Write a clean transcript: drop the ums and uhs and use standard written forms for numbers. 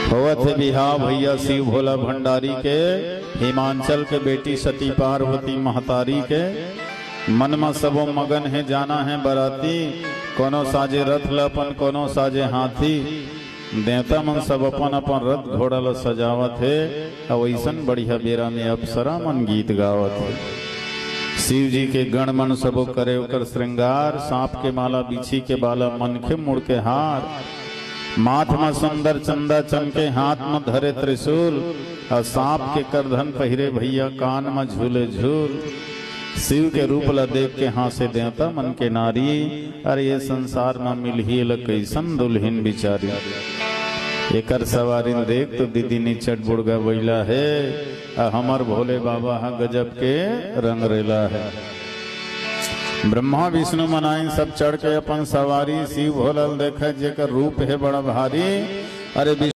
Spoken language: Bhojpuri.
होवत है बिहाव भैया शिव भोला भंडारी के, हिमांचल के बेटी सती पार्वती महतारी के। मन में सबो मगन है जाना है बराती, कोनो साजे रथ लपन कोनो साजे हाथी। देवता मन सब अपन अपन रथ घोड़ा ल सजावत है, और ऐसन बढ़िया बेरा में अप्सरा मन गीत गावत है। शिव जी के गण मन सबो करे ओकर श्रृंगार, सांप के माला बिछी के बाला मनखे मुड़ के हार। माथ में सुंदर चंदा चमके हाथ में धरे त्रिशूल, और सांप के करधन पहिरे भैया कान में झूले झूल। शिव के रूप ला देख के हासे देवता मन के नारी, अरे ये संसार में मिलही ल कैसन दुल्हन बिचारी। एकर सवारी देख तो दीदी नी चट बुड़गा बैला है, हमर भोले बाबा हा गजब के रंग रेला है। ब्रह्मा विष्णु मनाइन सब चढ़ के अपन सवारी, शिव भोला देखे जेकर रूप है बड़ा भारी। अरे